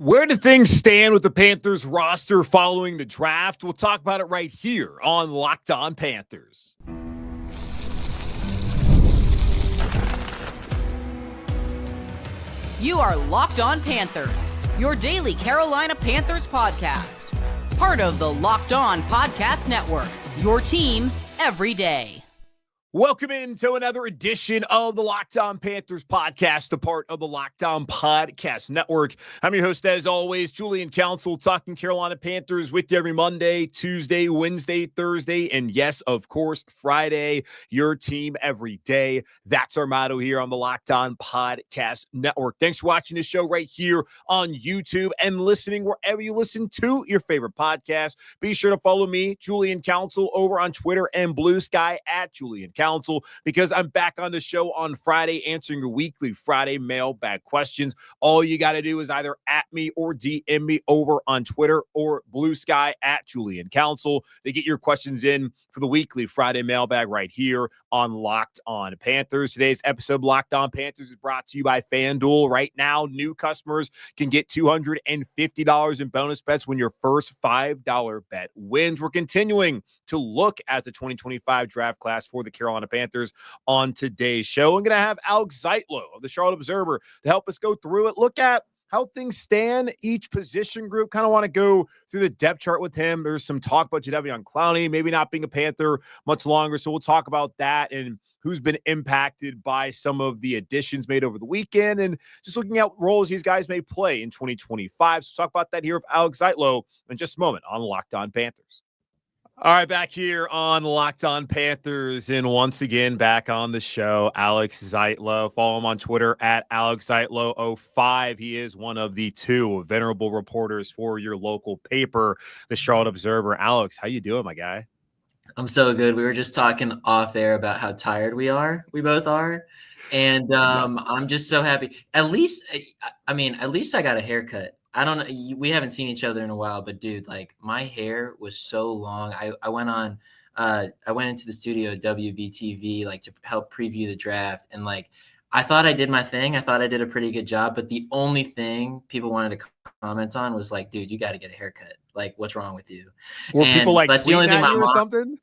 Where do things stand with the Panthers roster following the draft? We'll talk about it right here on Locked On Panthers. You are Locked On Panthers, your daily Carolina Panthers podcast. Part of the Locked On Podcast Network, your team every day. Welcome into another edition of the Locked On Panthers podcast, a part of the Locked On Podcast Network. I'm your host, as always, Julian Council, talking Carolina Panthers with you every Monday, Tuesday, Wednesday, Thursday, and yes, of course, Friday, your team every day. That's our motto here on the Locked On Podcast Network. Thanks for watching this show right here on YouTube and listening wherever you listen to your favorite podcast. Be sure to follow me, Julian Council, over on Twitter and Blue Sky at Julian Council, because I'm back on the show on Friday answering your weekly Friday mailbag questions. All you got to do is either at me or DM me over on Twitter or Blue Sky at Julian Council to get your questions in for the weekly Friday mailbag right here on Locked On Panthers. Today's episode of Locked On Panthers is brought to you by FanDuel. Right now, new customers can get $250 in bonus bets when your first $5 bet wins. We're continuing to look at the 2025 draft class for the Carolina Panthers on today's show. I'm going to have Alex Zietlow of the Charlotte Observer to help us go through it, look at how things stand, each position group. Kind of want to go through the depth chart with him. There's some talk about Jadeveon Clowney maybe not being a Panther much longer, so we'll talk about that and who's been impacted by some of the additions made over the weekend and just looking at roles these guys may play in 2025. So talk about that here with Alex Zietlow in just a moment on Locked On Panthers. All right, back here on Locked On Panthers, and once again, back on the show, Alex Zietlow. Follow him on Twitter at AlexZietlow05. He is one of the two venerable reporters for your local paper, the Charlotte Observer. Alex, how you doing, my guy? I'm so good. We were just talking off air about how tired we are. We both are. And I'm just so happy. At least I got a haircut. I don't know. We haven't seen each other in a while, but dude, like my hair was so long. I went into the studio at WBTV like to help preview the draft, and like I thought I did my thing. I thought I did a pretty good job, but the only thing people wanted to comment on was like, dude, you got to get a haircut. Like, what's wrong with you? Were people like that's the only thing my mom or something?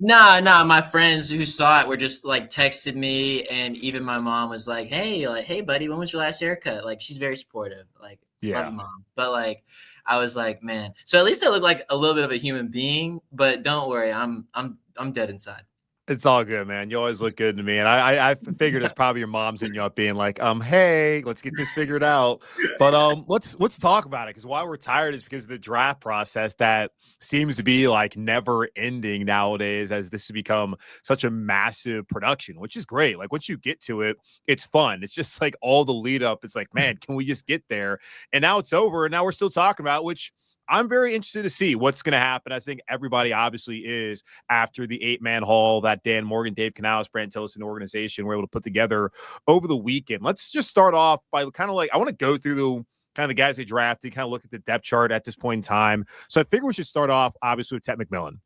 Nah. My friends who saw it were just like texted me, and even my mom was like, hey, buddy, when was your last haircut? Like, she's very supportive. Like, love you, mom. But like, I was like, man. So at least I look like a little bit of a human being. But don't worry, I'm dead inside. It's all good, man. You always look good to me. And I figured it's probably your mom's in you up being like, hey, let's get this figured out. But let's talk about it, because why we're tired is because of the draft process that seems to be like never ending nowadays, as this has become such a massive production, which is great. Like once you get to it, it's fun. It's just like all the lead up. It's like, man, can we just get there? And now it's over. And now we're still talking about, which I'm very interested to see what's going to happen. I think everybody obviously is, after the 8-man haul that Dan Morgan, Dave Canales, Brant Tillison organization were able to put together over the weekend. Let's just start off by kind of like, I want to go through the kind of the guys they drafted, kind of look at the depth chart at this point in time. So I figure we should start off obviously with Tetairoa McMillan.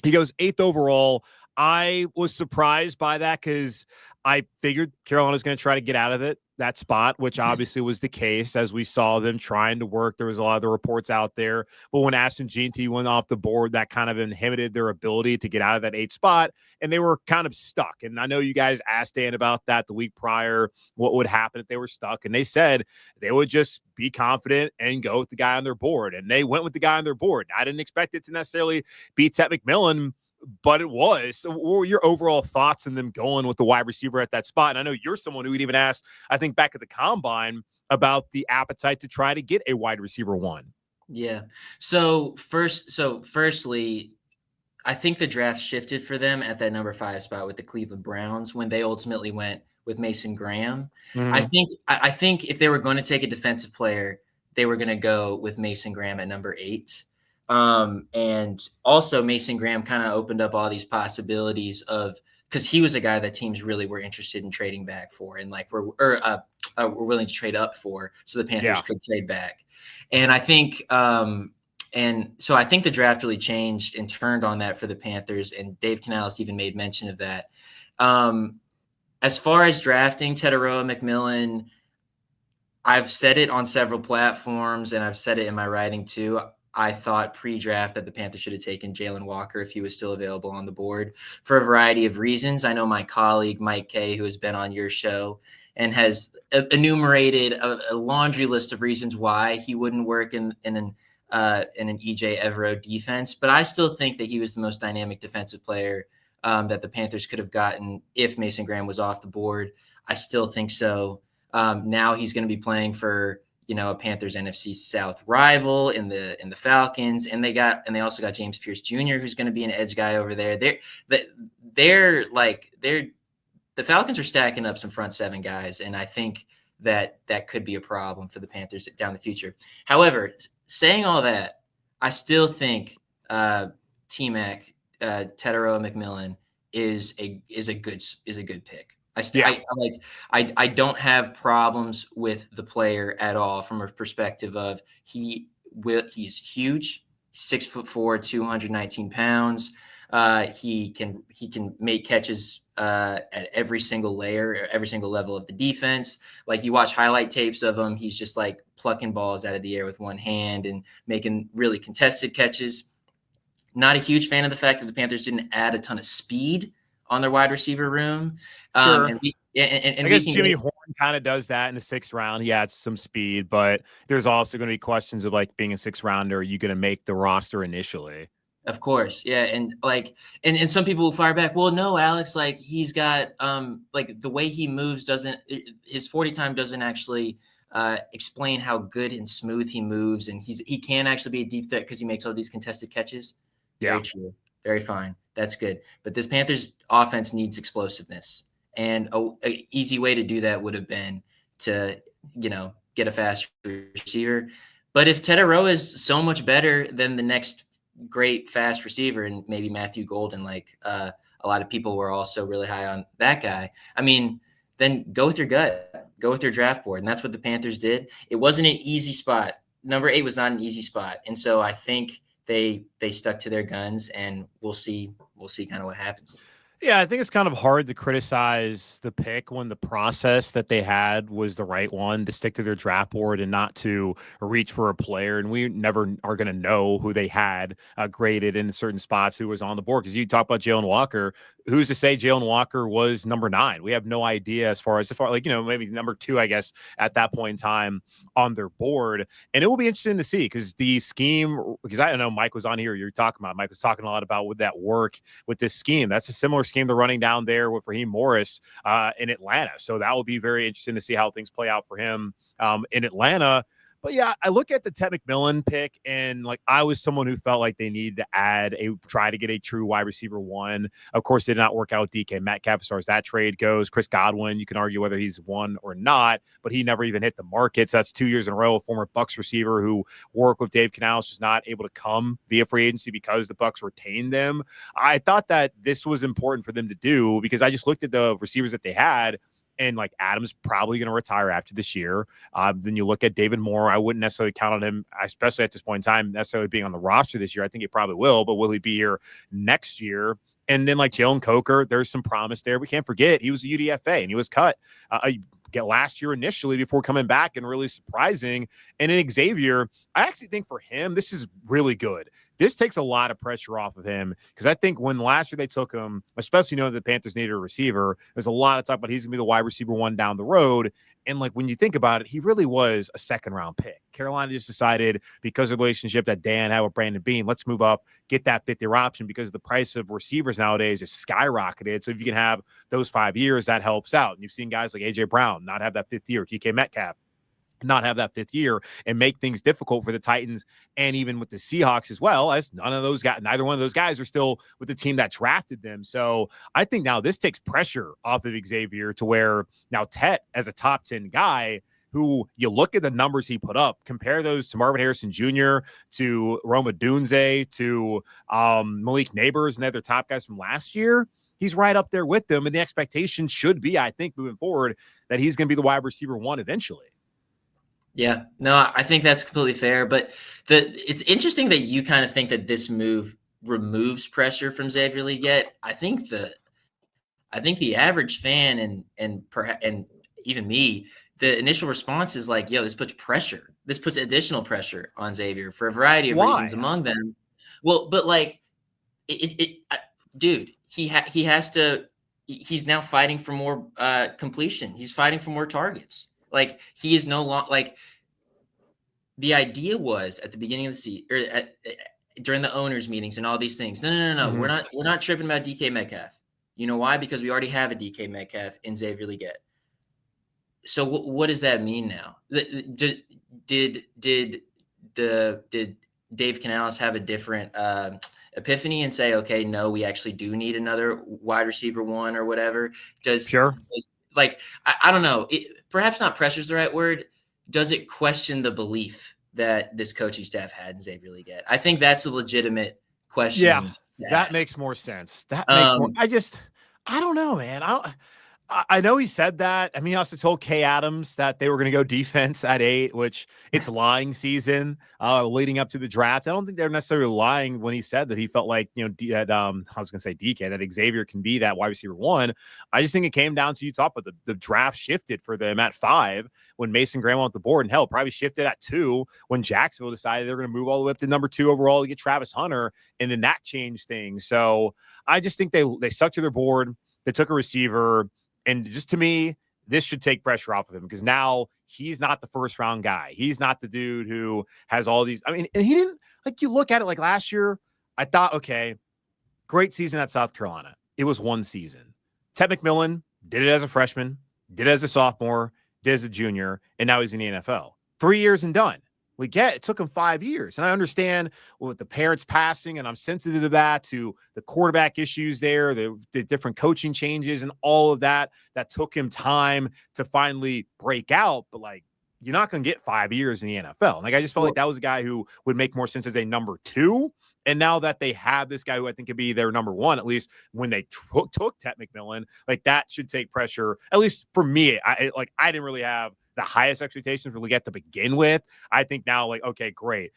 He goes 8th overall. I was surprised by that because I figured Carolina's going to try to get out of that spot, which obviously was the case as we saw them trying to work. There was a lot of the reports out there, but when Ashton Jeanty went off the board, that kind of inhibited their ability to get out of that 8th spot, and they were kind of stuck. And I know you guys asked Dan about that the week prior, what would happen if they were stuck, and they said they would just be confident and go with the guy on their board, and they went with the guy on their board. I didn't expect it to necessarily be Tetairoa McMillan, but it was. So what were your overall thoughts in them going with the wide receiver at that spot? And I know you're someone who would even ask, I think back at the combine, about the appetite to try to get a wide receiver 1. Yeah. Firstly, I think the draft shifted for them at that number 5 spot with the Cleveland Browns when they ultimately went with Mason Graham. Mm-hmm. I think if they were going to take a defensive player, they were going to go with Mason Graham at number 8. And also Mason Graham kind of opened up all these possibilities of, because he was a guy that teams really were interested in trading back for, and like were willing to trade up for, so the Panthers could trade back. And I think And so I think the draft really changed and turned on that for the Panthers, and Dave Canales even made mention of that. As far as drafting Tetairoa McMillan, I've said it on several platforms, and I've said it in my writing too. I thought pre-draft that the Panthers should have taken Jalen Walker if he was still available on the board for a variety of reasons. I know my colleague Mike Kay, who has been on your show and has enumerated a laundry list of reasons why he wouldn't work in an EJ Evero defense, but I still think that he was the most dynamic defensive player that the Panthers could have gotten if Mason Graham was off the board. I still think so. Now he's going to be playing for a Panthers NFC South rival in the Falcons, and they also got James Pierce Jr., who's going to be an edge guy over there. The Falcons are stacking up some front seven guys, and I think that could be a problem for the Panthers down the future. However, saying all that, I still think T-Mac, Tetairoa McMillan is a good pick. I don't have problems with the player at all from a perspective of he's huge, 6'4", 219 pounds. He can make catches at every single layer, every single level of the defense. Like you watch highlight tapes of him, he's just like plucking balls out of the air with one hand and making really contested catches. Not a huge fan of the fact that the Panthers didn't add a ton of speed on their wide receiver room. Sure. I guess Jimmy Horn kind of does that in the 6th round. He adds some speed, but there's also going to be questions of like being a 6th rounder. Are you going to make the roster initially? Of course. Yeah. And and some people will fire back. Well, no, Alex, like he's got the way he moves his 40 time doesn't actually explain how good and smooth he moves. And he can actually be a deep threat because he makes all these contested catches. Yeah. Very true. Very fine. That's good. But this Panthers offense needs explosiveness. And a easy way to do that would have been to, get a fast receiver. But if Tetairoa is so much better than the next great fast receiver, and maybe Matthew Golden, a lot of people were also really high on that guy, I mean, then go with your gut. Go with your draft board. And that's what the Panthers did. It wasn't an easy spot. Number 8 was not an easy spot. And so I think they stuck to their guns, and we'll see kind of what happens. Yeah, I think it's kind of hard to criticize the pick when the process that they had was the right one, to stick to their draft board and not to reach for a player. And we never are going to know who they had graded in certain spots, who was on the board. Because you talk about Jalen Walker. Who's to say Jalen Walker was number 9? We have no idea as far maybe number 2, I guess, at that point in time on their board. And it will be interesting to see because the scheme, because I know Mike was on here, Mike was talking a lot about would that work with this scheme. That's a similar scheme they're running down there with Raheem Morris in Atlanta. So that will be very interesting to see how things play out for him in Atlanta. But yeah, I look at the Ted McMillan pick, and I was someone who felt like they needed to try to get a true wide receiver 1. Of course, it did not work out with DK Metcalf as far as that trade goes. Chris Godwin, you can argue whether he's 1 or not, but he never even hit the market. So that's 2 years in a row. A former Bucs receiver who worked with Dave Canales was not able to come via free agency because the Bucs retained them. I thought that this was important for them to do because I just looked at the receivers that they had. And Adams probably going to retire after this year. Then you look at David Moore. I wouldn't necessarily count on him, especially at this point in time, necessarily being on the roster this year. I think he probably will, but will he be here next year? And then Jalen Coker, there's some promise there. We can't forget he was a UDFA and he was cut last year initially before coming back and really surprising. And in Xavier, I actually think for him, this is really good. This takes a lot of pressure off of him because I think when last year they took him, especially knowing the Panthers needed a receiver, there's a lot of talk about he's going to be the wide receiver 1 down the road. And when you think about it, he really was a 2nd-round pick. Carolina just decided because of the relationship that Dan had with Brandon Beane, let's move up, get that 5th-year option because the price of receivers nowadays is skyrocketed. So if you can have those 5 years, that helps out. And you've seen guys like A.J. Brown not have that 5th year, DK Metcalf not have that 5th year and make things difficult for the Titans and even with the Seahawks as well, as neither one of those guys are still with the team that drafted them. So I think now this takes pressure off of Xavier to where now Tet as a top 10 guy who you look at the numbers he put up, compare those to Marvin Harrison Jr., to Roma Dunze, to Malik Neighbors and the other top guys from last year. He's right up there with them. And the expectation should be, I think, moving forward, that he's going to be the wide receiver 1 eventually. Yeah, no, I think that's completely fair. But it's interesting that you kind of think that this move removes pressure from Xavier Legette. I think the average fan and even me the initial response is like, yo, this puts pressure. This puts additional pressure on Xavier for a variety of reasons, among them. Well, but like, dude, he has to. He's now fighting for more completion. He's fighting for more targets. Like, he is no longer like. The idea was at the beginning of the season, or during the owners' meetings and all these things. No. Mm-hmm. We're not tripping about DK Metcalf. You know why? Because we already have a DK Metcalf in Xavier Legette. So what does that mean now? Did Dave Canales have a different epiphany and say, okay, no, we actually do need another wide receiver one or whatever? I don't know. Perhaps not pressure is the right word. Does it question the belief that this coaching staff had in Xavier Legette? I think that's a legitimate question. Yeah, that makes more sense. That makes more. I don't know, man. I know he said that. I mean, he also told Kay Adams that they were going to go defense at 8, which it's lying season leading up to the draft. I don't think they're necessarily lying when he said that he felt like, I was going to say DK, that Xavier can be that wide receiver 1. I just think it came down to Utah, but the draft shifted for them at 5 when Mason Graham went off the board, and hell, probably shifted at 2 when Jacksonville decided they're going to move all the way up to number 2 overall to get Travis Hunter, and then that changed things. So I just think they stuck to their board. They took a receiver. And just to me, this should take pressure off of him because now he's not the first round guy. He's not the dude who has all these. I mean, and he didn't, like, you look at it like last year, I thought, okay, great season at South Carolina. It was one season. Ted McMillan did it as a freshman, did it as a sophomore, did it as a junior, and now he's in the NFL. 3 years and done. Legette, it took him 5 years. And I understand with the parents passing, and I'm sensitive to that, to the quarterback issues there, the different coaching changes and all of that took him time to finally break out. But, like, you're not going to get 5 years in the NFL. Like, I just felt like that was a guy who would make more sense as a number 2. And now that they have this guy who I think could be their number 1, at least when they took Ted McMillan, like, that should take pressure, at least for me. I didn't really have the highest expectations for Legette to begin with. I think now, like, okay, great.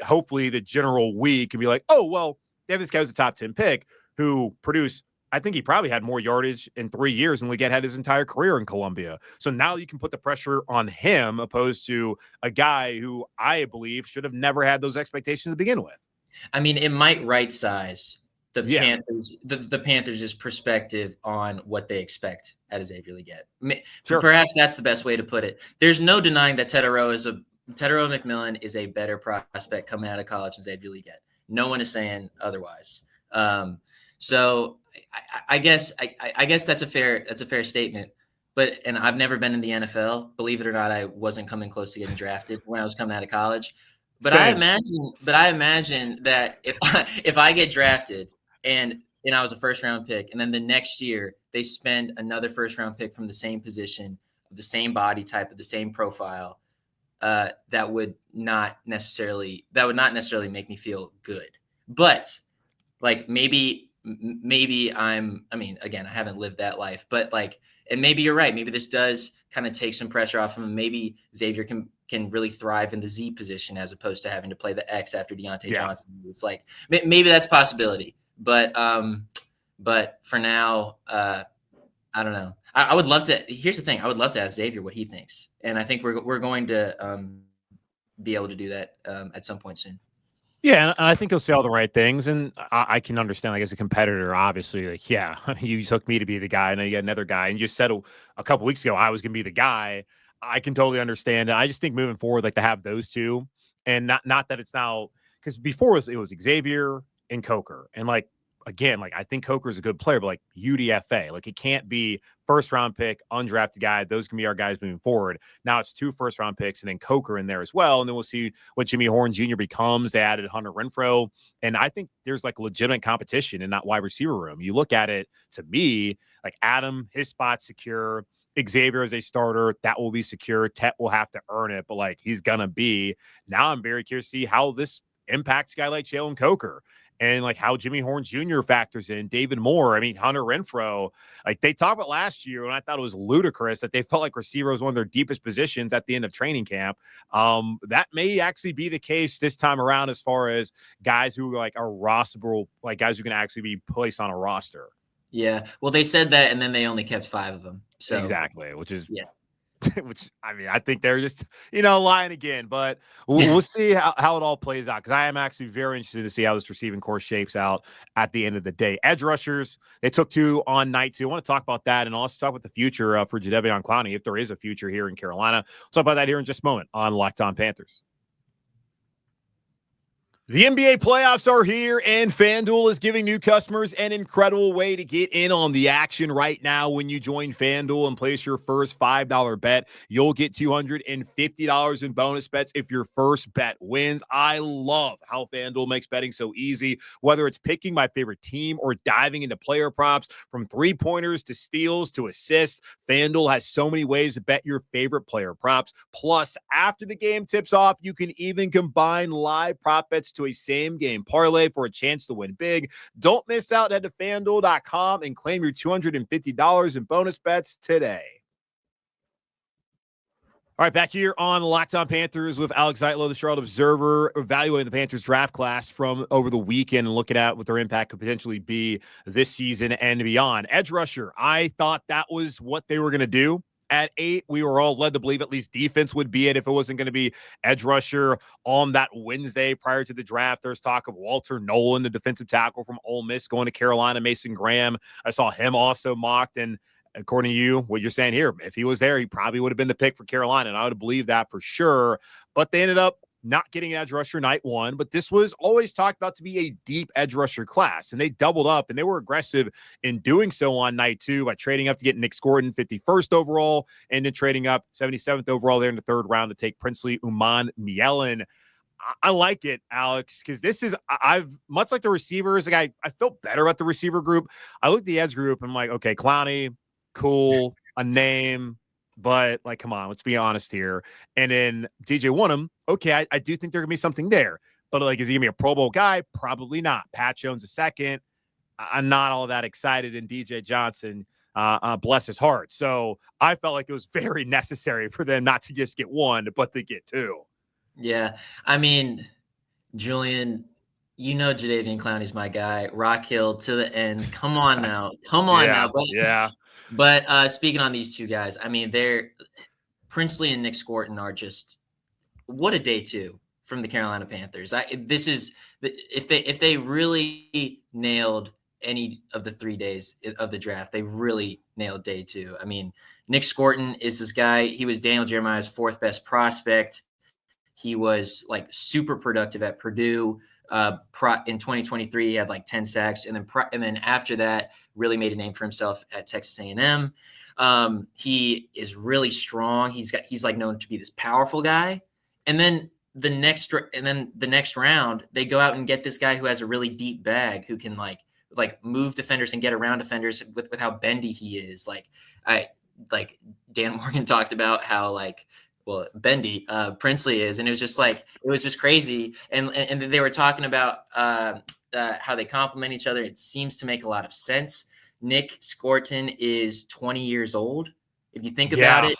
Hopefully the general can be like, oh, well, they have this guy who's a top 10 pick who produced, I think he probably had more yardage in 3 years than Legette had his entire career in Columbia. So now you can put the pressure on him opposed to a guy who I believe should have never had those expectations to begin with. I mean, it might right size the Panthers' perspective on what they expect out of Xavier Legette. Sure. Perhaps that's the best way to put it. There's no denying that Tetairoa McMillan is a better prospect coming out of college than Xavier Legette. No one is saying otherwise. So I guess that's a fair statement. And I've never been in the NFL. Believe it or not, I wasn't coming close to getting drafted when I was coming out of college. But same. I imagine that if I get drafted and I was a first round pick, and then the next year they spend another first round pick from the same position, of the same body type, of the same profile, that would not necessarily make me feel good. But like maybe again, I haven't lived that life, but like, and maybe you're right. Maybe this does kind of take some pressure off him. Maybe Xavier can really thrive in the Z position as opposed to having to play the X after Deontay Johnson. It's like, maybe that's a possibility, but for now, I don't know. I would love to, here's the thing. I would love to ask Xavier what he thinks. And I think we're going to be able to do that at some point soon. Yeah, and I think he'll say all the right things, and I can understand, like, as a competitor, obviously, like, yeah, you took me to be the guy, and then you got another guy, and you said a couple weeks ago I was going to be the guy. I can totally understand, and I just think moving forward, like, to have those two, and not that it's now, because before it was Xavier and Coker, and, like, again, like, I think Coker is a good player, but, like, UDFA, like, it can't be first round pick, undrafted guy. Those can be our guys moving forward. Now it's 2 first round picks and then Coker in there as well. And then we'll see what Jimmy Horn Jr. becomes. They added Hunter Renfrow. And I think there's like legitimate competition in that wide receiver room. You look at it, to me, like Adam, his spot's secure. Xavier as a starter, that will be secure. Tet will have to earn it, but like he's going to be. Now I'm very curious to see how this impacts a guy like Jalen Coker. And like how Jimmy Horn Jr. factors in, David Moore. I mean, Hunter Renfrow, like they talked about last year, and I thought it was ludicrous that they felt like receiver was one of their deepest positions at the end of training camp. That may actually be the case this time around as far as guys who like are rosterable, like guys who can actually be placed on a roster. Yeah. Well, they said that, and then they only kept 5 of them. So exactly, which is which, I mean, I think they're just, lying again. But we'll see how it all plays out, because I am actually very interested to see how this receiving core shapes out at the end of the day. Edge rushers, they took 2 on night 2. I want to talk about that and also talk about the future for Jadeveon Clowney, if there is a future here in Carolina. We'll talk about that here in just a moment on Locked On Panthers. The NBA playoffs are here, and FanDuel is giving new customers an incredible way to get in on the action right now. When you join FanDuel and place your first $5 bet, you'll get $250 in bonus bets if your first bet wins. I love how FanDuel makes betting so easy, whether it's picking my favorite team or diving into player props, from three-pointers to steals to assists. FanDuel has so many ways to bet your favorite player props. Plus, after the game tips off, you can even combine live prop bets to a same-game parlay for a chance to win big. Don't miss out. Head to FanDuel.com and claim your $250 in bonus bets today. All right, back here on Locked On Panthers with Alex Zietlow, the Charlotte Observer, evaluating the Panthers draft class from over the weekend and looking at what their impact could potentially be this season and beyond. Edge rusher, I thought that was what they were going to do. At 8, we were all led to believe at least defense would be it if it wasn't going to be edge rusher. On that Wednesday prior to the draft, there's talk of Walter Nolan, the defensive tackle from Ole Miss, going to Carolina. Mason Graham, I saw him also mocked. And according to you, what you're saying here, if he was there, he probably would have been the pick for Carolina. And I would believe that for sure. But they ended up not getting an edge rusher night 1, but this was always talked about to be a deep edge rusher class, and they doubled up, and they were aggressive in doing so on night 2 by trading up to get Nick Scourton, 51st overall, and then trading up 77th overall there in the 3rd round to take Princely Umanmielen. I like it, Alex, because this is, I've much like the receivers, like I felt better about the receiver group. I looked at the edge group and I'm like, okay, Clowney, cool, a name, but like, come on, let's be honest here. And then DJ Wonnum, okay, I do think there can be something there, but like, is he gonna be a Pro Bowl guy? Probably not. Pat Jones a second. I'm not all that excited. And DJ Johnson, bless his heart. So I felt like it was very necessary for them not to just get 1, but to get 2. Yeah, I mean, Julian, Jadeveon Clowney's my guy. Rock Hill to the end. Come on now. Come on now. But speaking on these two guys, I mean, they're Princely and Nick Scourton are just what a day 2 from the Carolina Panthers. This is if they really nailed any of the 3 days of the draft, they really nailed day 2. I mean, Nick Scourton is this guy. He was Daniel Jeremiah's 4th best prospect. He was like super productive at Purdue. In 2023, he had like 10 sacks, and then after that, really made a name for himself at Texas A&M. He is really strong. He's like known to be this powerful guy. And then the next round, they go out and get this guy who has a really deep bag, who can like move defenders and get around defenders with how bendy he is. Like Dan Morgan talked about how bendy Princely is, and it was just crazy. And they were talking about how they complement each other. It seems to make a lot of sense. Nick Scourton is 20 years old. If you think about it,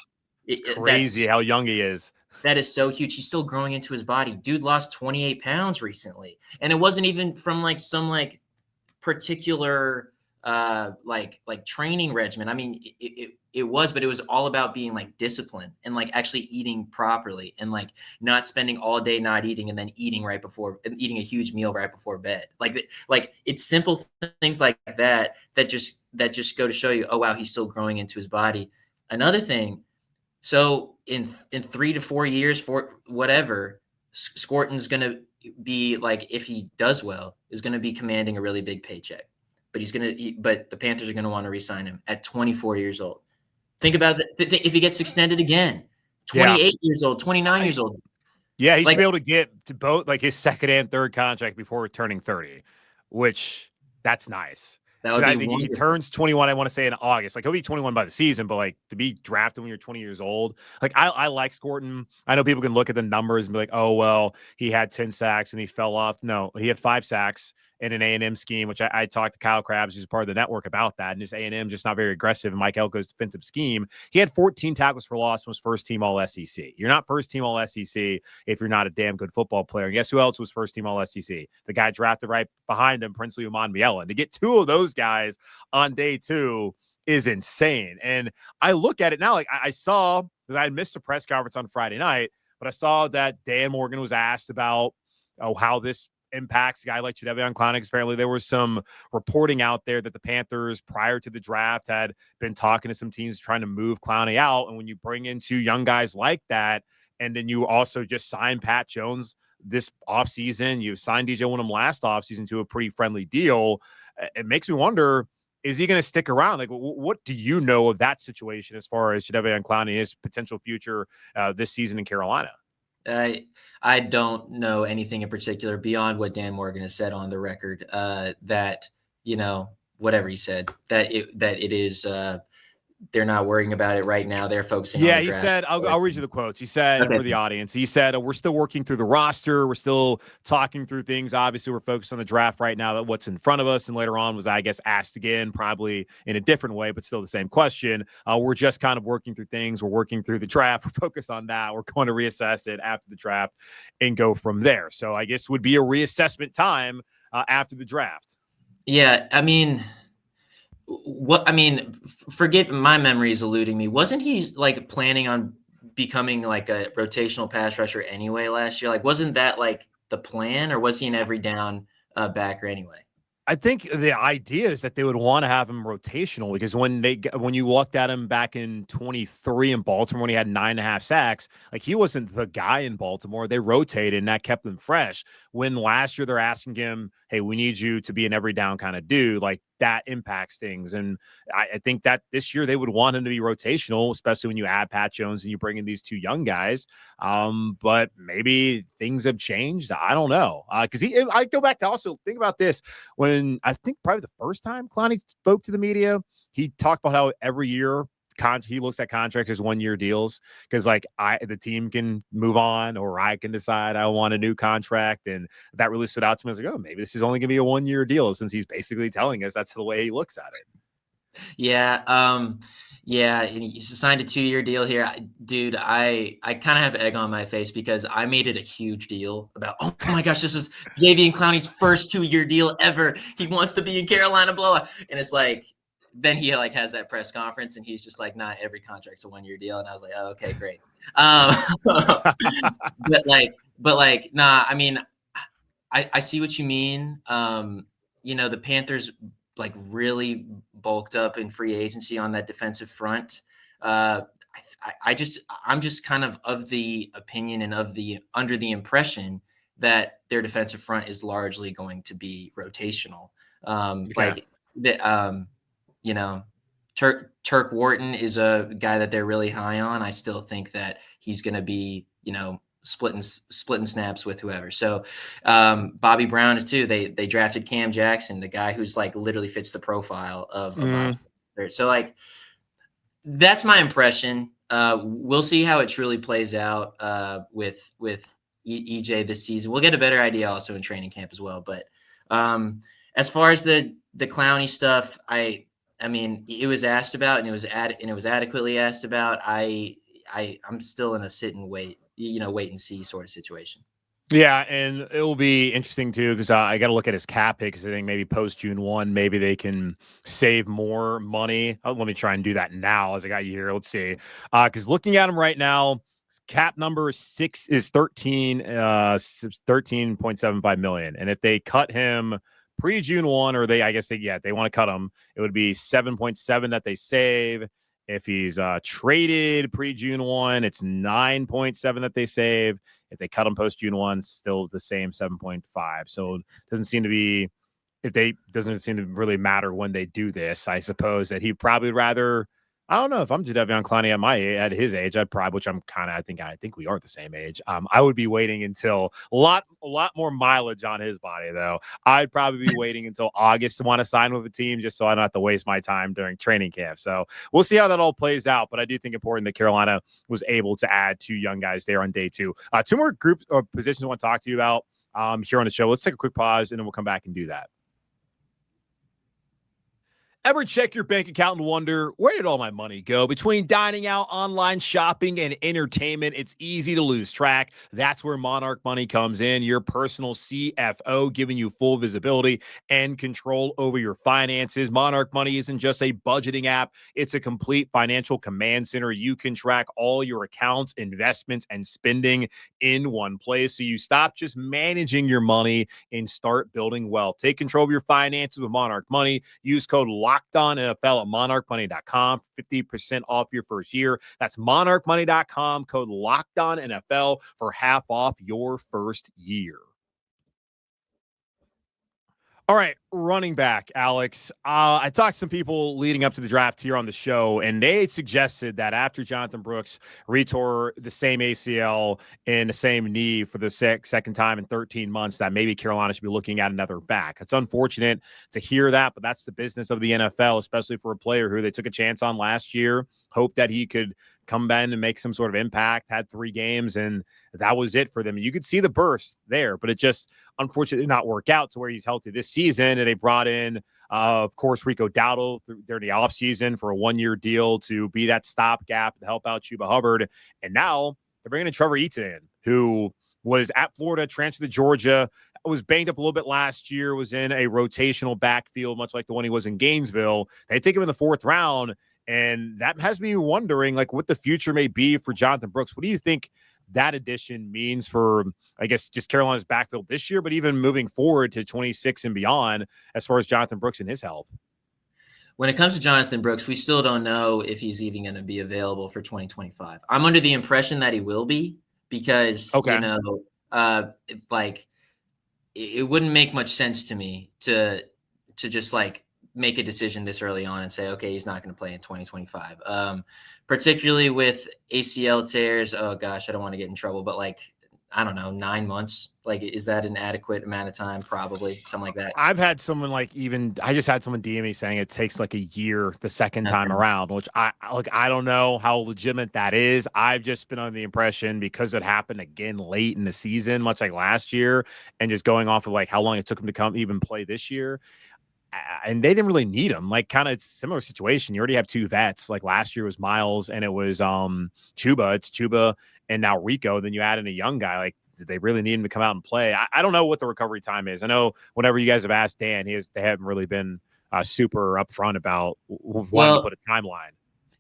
it's crazy how young he is. That is so huge. He's still growing into his body. Dude lost 28 pounds recently, and it wasn't even from some particular training regimen. I mean, it was, but it was all about being disciplined and actually eating properly and not spending all day not eating and then eating a huge meal right before bed. It's simple things like that just go to show you, oh wow, he's still growing into his body. Another thing, so in 3 to 4 years, for whatever, Scourton's going to be if he does well, is going to be commanding a really big paycheck. But but the Panthers are going to want to re-sign him at 24 years old. Think about if he gets extended again, 28 years old, 29 years old. Yeah, he should be able to get to both his 2nd and 3rd contract before turning 30, which that's nice. That would be I think he turns 21, I want to say, in August. He'll be 21 by the season, but to be drafted when you're 20 years old, I like Scourton. I know people can look at the numbers and be like, oh, well, he had 10 sacks and he fell off. No, he had 5 sacks in an A&M scheme, which I talked to Kyle Krabs, who's part of the network, about that. And just A&M just not very aggressive in Mike Elko's defensive scheme. He had 14 tackles for loss and was first team all SEC. You're not first team all SEC if you're not a damn good football player. And guess who else was first team all SEC? The guy drafted right behind him, Princely Umanmielen. To get 2 of those guys on day 2 is insane. And I look at it now, like I saw, because I missed the press conference on Friday night, but I saw that Dan Morgan was asked about how this impacts a guy like Jadeveon Clowney. Apparently there was some reporting out there that the Panthers prior to the draft had been talking to some teams trying to move Clowney out. And when you bring in two young guys like that, and then you also just sign Pat Jones this offseason, you signed DJ Windham last offseason to a pretty friendly deal. It makes me wonder, is he going to stick around? Like, what do you know of that situation as far as Jadeveon Clowney and his potential future this season in Carolina? I don't know anything in particular beyond what Dan Morgan has said on the record, that, whatever he said, that it is, they're not worrying about it right now. They're focusing on the draft. He said, I'll read you the quotes. He said, okay, for the audience, he said, we're still working through the roster. We're still talking through things. Obviously, we're focused on the draft right now, that what's in front of us. And later on was, I guess, asked again, probably in a different way, but still the same question. We're just kind of working through things. We're working through the draft. We're focused on that. We're going to reassess it after the draft and go from there. So I guess would be a reassessment time after the draft. Yeah. Forget, my memory is eluding me. Wasn't he like planning on becoming like a rotational pass rusher anyway last year? Like, wasn't that like the plan, or was he an every down backer anyway? I think the idea is that they would want to have him rotational, because when you looked at him back in 23 in Baltimore, when he had 9.5 sacks, like he wasn't the guy in Baltimore. They rotated and that kept them fresh. When last year they're asking him, hey, we need you to be an every down kind of dude, like that impacts things. And I think that this year they would want him to be rotational, especially when you add Pat Jones and you bring in these two young guys. But maybe things have changed. I don't know. Because I go back to also think about this. When I think probably the first time Clowney spoke to the media, he talked about how every year he looks at contracts as 1-year deals, because like the team can move on, or I can decide I want a new contract. And that really stood out to me. I was like, oh, maybe this is only gonna be a 1-year deal, since he's basically telling us that's the way he looks at it. Yeah. Yeah, and he signed a 2-year deal here. Dude, I kind of have egg on my face, because I made it a huge deal about, oh my gosh, this is Jadeveon Clowney's first 2-year deal ever. He wants to be in Carolina, blah. And it's like, then he like has that press conference and he's just like, not every contract's a 1-year deal. And I was like, oh, okay, great. but nah, I mean, I see what you mean. The Panthers like really bulked up in free agency on that defensive front. I'm just kind of the opinion and under the impression that their defensive front is largely going to be rotational. Turk Wharton is a guy that they're really high on. I still think that he's going to be, splitting snaps with whoever. So Bobby Brown is too. They drafted Cam Jackson, the guy who's like literally fits the profile of Bobby. So like, that's my impression. We'll see how it truly plays out with EJ this season. We'll get a better idea also in training camp as well. But as far as the Clowney stuff, I mean, it was asked about and it was adequately asked about. I'm still in a sit and wait, wait and see sort of situation. Yeah, and it will be interesting too, because I got to look at his cap hit, because I think maybe post June 1, maybe they can save more money. Let me try and do that now as I got you here. Let's see, because looking at him right now, his cap number is 13.75 million, and if they cut him pre-June 1, or they want to cut him, it would be 7.7 that they save. If he's traded pre-June 1, it's 9.7 that they save. If they cut him post-June 1, still the same 7.5. So it doesn't seem to really matter when they do this. I suppose that he'd probably rather, I don't know, if I'm Jadeveon Clowney at his age, I'd probably, which I'm kind of, I think we are the same age. I would be waiting until a lot more mileage on his body, though. I'd probably be waiting until August to want to sign with a team, just so I don't have to waste my time during training camp. So we'll see how that all plays out. But I do think important that Carolina was able to add 2 young guys there on day 2. 2 more group positions I want to talk to you about here on the show. Let's take a quick pause and then we'll come back and do that. Ever check your bank account and wonder, where did all my money go? Between dining out, online shopping, and entertainment, it's easy to lose track. That's where Monarch Money comes in, your personal CFO, giving you full visibility and control over your finances. Monarch Money isn't just a budgeting app, it's a complete financial command center. You can track all your accounts, investments, and spending in one place, so you stop just managing your money and start building wealth. Take control of your finances with Monarch Money. Use code LOCKEDON NFL at monarchmoney.com, 50% off your first year. That's monarchmoney.com, code LOCKEDON NFL for half off your first year. All right, running back, Alex. I talked to some people leading up to the draft here on the show, and they suggested that after Jonathon Brooks retore the same ACL and the same knee for the second time in 13 months, that maybe Carolina should be looking at another back. It's unfortunate to hear that, but that's the business of the NFL, especially for a player who they took a chance on last year, hoped that he could come back and make some sort of impact, had 3 games, and that was it for them. You could see the burst there, but it just unfortunately did not work out to where he's healthy this season. And they brought in, of course, Rico Dowdle during the offseason for a 1-year deal to be that stopgap to help out Chuba Hubbard. And now they're bringing in Trevor Etienne, who was at Florida, transferred to Georgia, was banged up a little bit last year, was in a rotational backfield, much like the one he was in Gainesville. They take him in the 4th round. And that has me wondering, like, what the future may be for Jonathon Brooks. What do you think that addition means for, I guess, just Carolina's backfield this year, but even moving forward to 26 and beyond as far as Jonathon Brooks and his health? When it comes to Jonathon Brooks, we still don't know if he's even going to be available for 2025. I'm under the impression that he will be because, it wouldn't make much sense to me to just make a decision this early on and say, okay, he's not going to play in 2025. Particularly with ACL tears. Oh gosh, I don't want to get in trouble, but I don't know, 9 months. Is that an adequate amount of time? Probably something like that. I've had someone I just had someone DM me saying it takes a year the second time around, which I don't know how legitimate that is. I've just been under the impression because it happened again late in the season, much like last year, and just going off of how long it took him to come even play this year. And they didn't really need him. Kind of similar situation. You already have 2 vets. Last year was Miles and it was Chuba. It's Chuba and now Rico. Then you add in a young guy. Did they really need him to come out and play? I don't know what the recovery time is. I know whenever you guys have asked Dan, they haven't really been super upfront about wanting to put a timeline.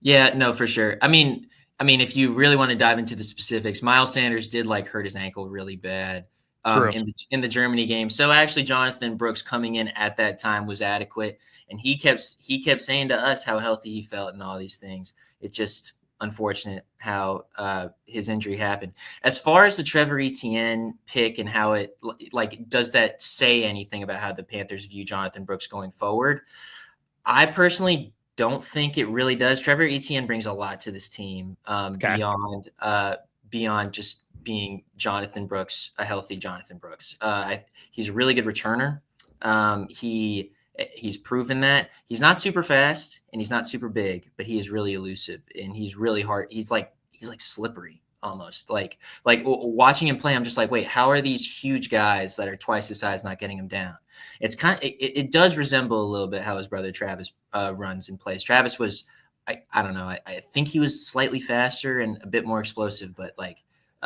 Yeah, no, for sure. I mean, if you really want to dive into the specifics, Miles Sanders did hurt his ankle really bad. In the Germany game. So actually Jonathon Brooks coming in at that time was adequate. And he kept saying to us how healthy he felt and all these things. It's just unfortunate how his injury happened. As far as the Trevor Etienne pick and how it does that say anything about how the Panthers view Jonathon Brooks going forward? I personally don't think it really does. Trevor Etienne brings a lot to this team beyond just being Jonathon Brooks, a healthy Jonathon Brooks. He's a really good returner. He's proven that. He's not super fast and he's not super big, but he is really elusive and he's really hard. He's slippery almost. Watching him play, I'm just wait, how are these huge guys that are twice his size not getting him down? It's it does resemble a little bit how his brother Travis runs and plays. Travis was, I don't know. I think he was slightly faster and a bit more explosive, but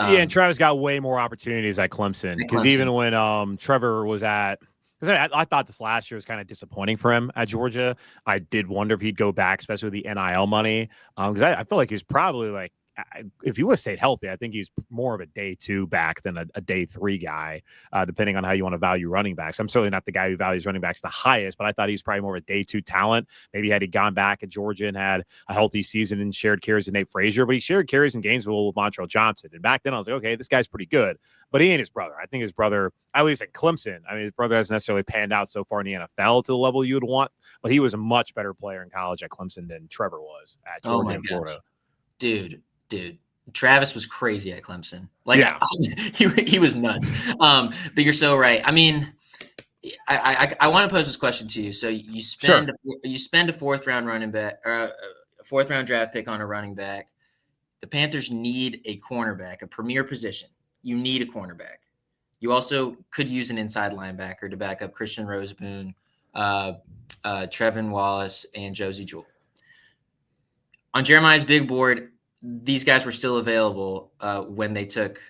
and Travis got way more opportunities at Clemson because even when Trevor was because I thought this last year was kind of disappointing for him at Georgia. I did wonder if he'd go back, especially with the NIL money, because I feel like he was probably if he would have stayed healthy, I think he's more of a day 2 back than a day 3 guy, depending on how you want to value running backs. I'm certainly not the guy who values running backs the highest, but I thought he's probably more of a day 2 talent. Maybe had he gone back at Georgia and had a healthy season and shared carries with Nate Frazier, but he shared carries in Gainesville with Montrell Johnson. And back then I was okay, this guy's pretty good, but he ain't his brother. I think his brother, at least at Clemson, his brother hasn't necessarily panned out so far in the NFL to the level you would want, but he was a much better player in college at Clemson than Trevor was at Georgia and Florida. Dude. Travis was crazy at Clemson. He was nuts. But you're so right. I want to pose this question to you. So you spend a 4th round running back, or a 4th round draft pick on a running back. The Panthers need a cornerback, a premier position. You need a cornerback. You also could use an inside linebacker to back up Christian Roseboon Trevin Wallace, and Josie Jewell. On Jeremiah's big board, these guys were still available when they took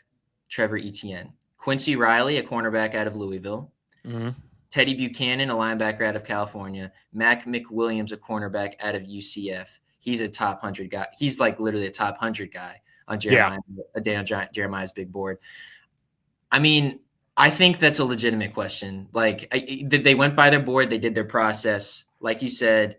Trevor Etienne. Quincy Riley, a cornerback out of Louisville. Mm-hmm. Teddy Buchanan, a linebacker out of California. Mac McWilliams, a cornerback out of UCF. He's a top 100 guy. He's like literally a top 100 guy on Jeremiah's big board. I mean, I think that's a legitimate question. Like, they went by their board. They did their process. Like you said,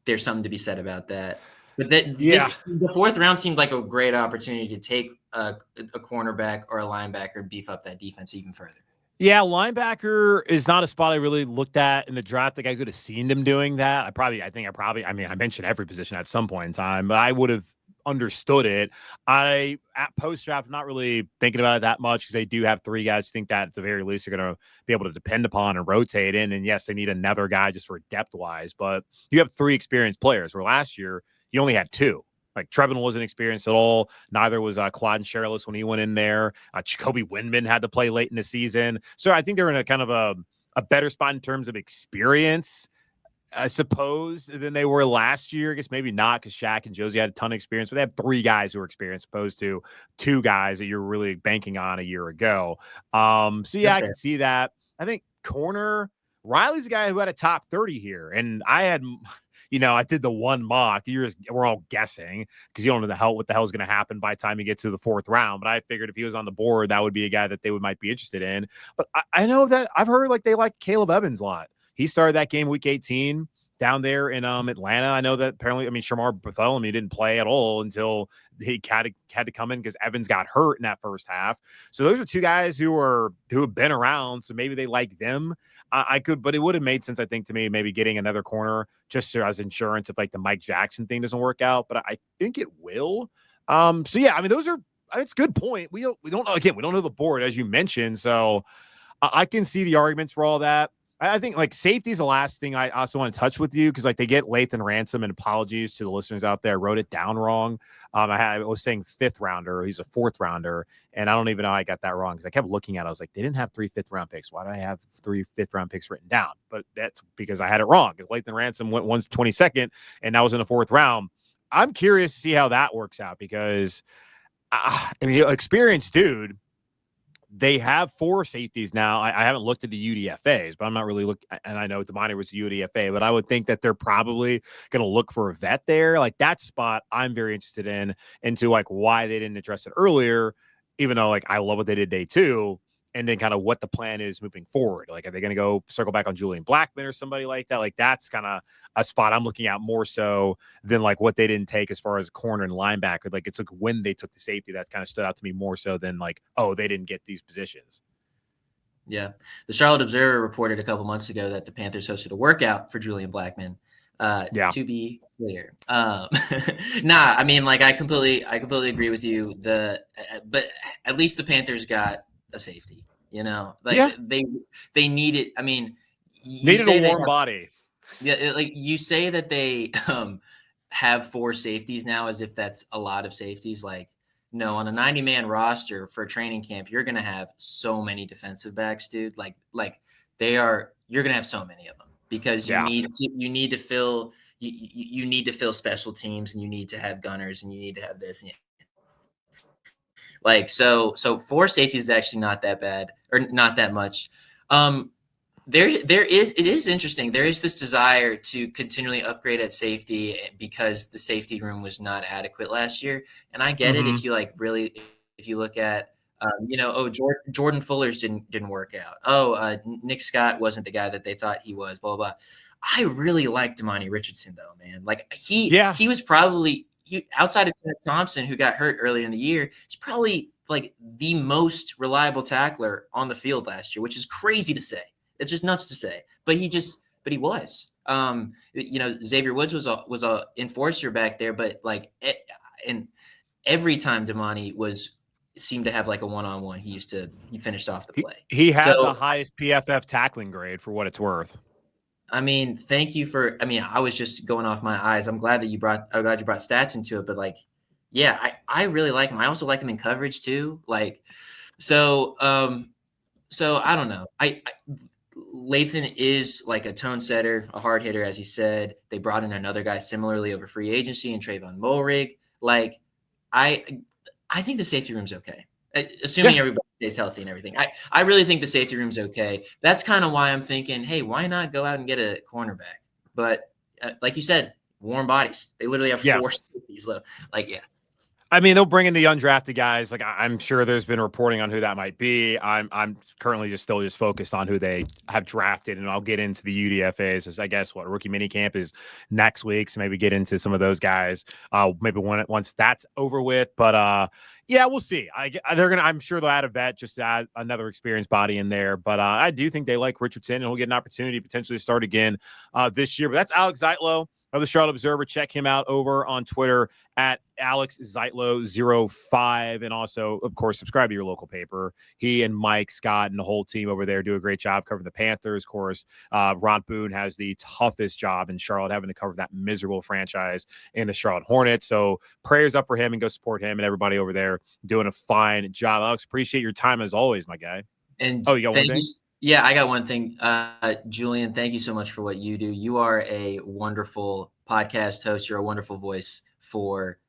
there's something to be said about that. But the fourth round seemed like a great opportunity to take a cornerback or a linebacker and beef up that defense even further. Yeah, linebacker is not a spot I really looked at in the draft. Like, I could have seen them doing that. I mentioned every position at some point in time, but I would have understood it. At post-draft, not really thinking about it that much because they do have three guys. Think that at the very least they're going to be able to depend upon and rotate in. And yes, they need another guy just for depth-wise, but you have three experienced players, where last year you only had two. Like, Trevin wasn't experienced at all. Neither was Claude Sherrillis when he went in there. Jacoby Windman had to play late in the season. So I think they're in a kind of a better spot in terms of experience, I suppose, than they were last year. I guess maybe not, because Shaq and Josie had a ton of experience, but they have three guys who are experienced opposed to two guys that you're really banking on a year ago. So yeah, I can see that. I think corner, Riley's a guy who had a top 30 here, and I had – I did the one mock. We're all guessing because you don't know what the hell is going to happen by the time you get to the fourth round. But I figured if he was on the board, that would be a guy that they might be interested in. But I know that I've heard like they like Caleb Evans a lot. He started that game week 18 down there in Atlanta. I know that apparently, Shamar Bartholomew didn't play at all until he had to come in because Evans got hurt in that first half. So those are two guys who have been around. So maybe they like them. But it would have made sense, I think, to me, maybe getting another corner just as insurance if like the Mike Jackson thing doesn't work out. But I think it will. So yeah, it's a good point. We don't know the board, as you mentioned. So I can see the arguments for all that. I think like safety is the last thing I also want to touch with you, because like they get Lathan Ransom, and apologies to the listeners out there. I wrote it down wrong. I was saying fifth rounder. He's a fourth rounder. And I don't even know how I got that wrong, because I kept looking at it. I was like, they didn't have 3 fifth-round picks. Why do I have 3 fifth-round picks written down? But that's because I had it wrong, because Lathan Ransom went 22nd, and that was in the fourth round. I'm curious to see how that works out, because, experienced dude. They have 4 safeties now. I haven't looked at the UDFAs, but I'm not really looking. And I know Damani was UDFA, but I would think that they're probably going to look for a vet there. Like, that spot I'm very interested into like why they didn't address it earlier, even though like I love what they did day 2, and then kind of what the plan is moving forward. Like, are they going to go circle back on Julian Blackman or somebody like that? Like, that's kind of a spot I'm looking at more so than like what they didn't take as far as corner and linebacker. Like, it's like when they took the safety that kind of stood out to me more so than like, oh, they didn't get these positions. Yeah. The Charlotte Observer reported a couple months ago that the Panthers hosted a workout for Julian Blackman. To be clear. I completely agree with you. But at least the Panthers got a safety, they need it. Needed a warm body. Yeah. Like, you say that they have 4 safeties now as if that's a lot of safeties. Like, no, on a 90-man roster for a training camp, you're going to have so many defensive backs, dude. You're going to have so many of them. Because you need to fill special teams, and you need to have gunners, and you need to have this. So 4 safeties is actually not that bad, or not that much. It is interesting. There is this desire to continually upgrade at safety because the safety room was not adequate last year, and I get it. If you look at Jordan Fuller's didn't work out. Nick Scott wasn't the guy that they thought he was, blah, blah, blah. I really like Damani Richardson, though, man. Like, he was probably, outside of Zach Thompson, who got hurt early in the year, he's probably like the most reliable tackler on the field last year, which is crazy to say. It's just nuts to say. But he was. Xavier Woods was a enforcer back there, but and every time Damani seemed to have like a one-on-one, he finished off the play. He had the highest PFF tackling grade, for what it's worth. Thank you for. I was just going off my eyes. I'm glad you brought stats into it, but I really like him. I also like him in coverage too. So I don't know. Lathan is like a tone setter, a hard hitter, as you said. They brought in another guy similarly over free agency and Trayvon Mulrig. Like, I think the safety room's okay, assuming everybody stays healthy and everything. I really think the safety room's okay. That's kind of why I'm thinking, hey, why not go out and get a cornerback? But like you said, warm bodies. They literally have 4 safeties. Like, yeah. I mean, they'll bring in the undrafted guys. Like, I'm sure there's been reporting on who that might be. I'm currently still focused on who they have drafted, and I'll get into the UDFAs. As I guess rookie minicamp is next week, so maybe get into some of those guys. Maybe once that's over with. But yeah, we'll see. I'm sure they'll add a vet just to add another experienced body in there. But I do think they like Richardson, and he'll get an opportunity to potentially start again this year. But that's Alex Zietlow of the Charlotte Observer. Check him out over on Twitter at Alex Zietlow05. And also, of course, subscribe to your local paper. He and Mike, Scott, and the whole team over there do a great job covering the Panthers. Of course, Rod Boone has the toughest job in Charlotte, having to cover that miserable franchise in the Charlotte Hornets. So prayers up for him, and go support him and everybody over there doing a fine job. Alex, appreciate your time as always, my guy. And you got one thing? Yeah, I got one thing. Julian, thank you so much for what you do. You are a wonderful podcast host. You're a wonderful voice for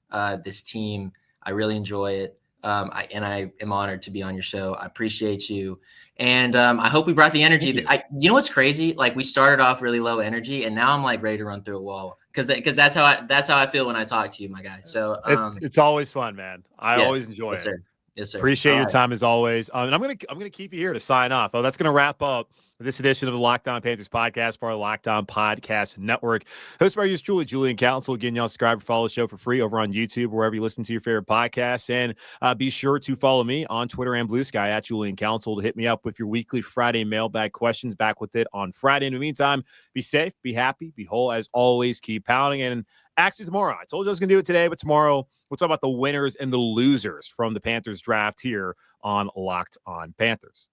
this team. I really enjoy it. I am honored to be on your show. I appreciate you. And I hope we brought the energy. You know what's crazy? Like, we started off really low energy, and now I'm like ready to run through a wall. Because that's how I feel when I talk to you, my guy. So it's always fun, man. I always enjoy it. Sir. Yes, sir. Appreciate your time as always. And I'm gonna keep you here to sign off. Oh, that's gonna wrap up this edition of the Locked On Panthers podcast, part of the Locked On Podcast Network. Hosted by yours truly, Julian Council. Again, y'all subscribe or follow the show for free over on YouTube, wherever you listen to your favorite podcasts. And be sure to follow me on Twitter and Blue Sky at Julian Council to hit me up with your weekly Friday mailbag questions. Back with it on Friday. In the meantime, be safe, be happy, be whole. As always, keep pounding. And actually, tomorrow, I told you I was going to do it today, but tomorrow we'll talk about the winners and the losers from the Panthers draft here on Locked On Panthers.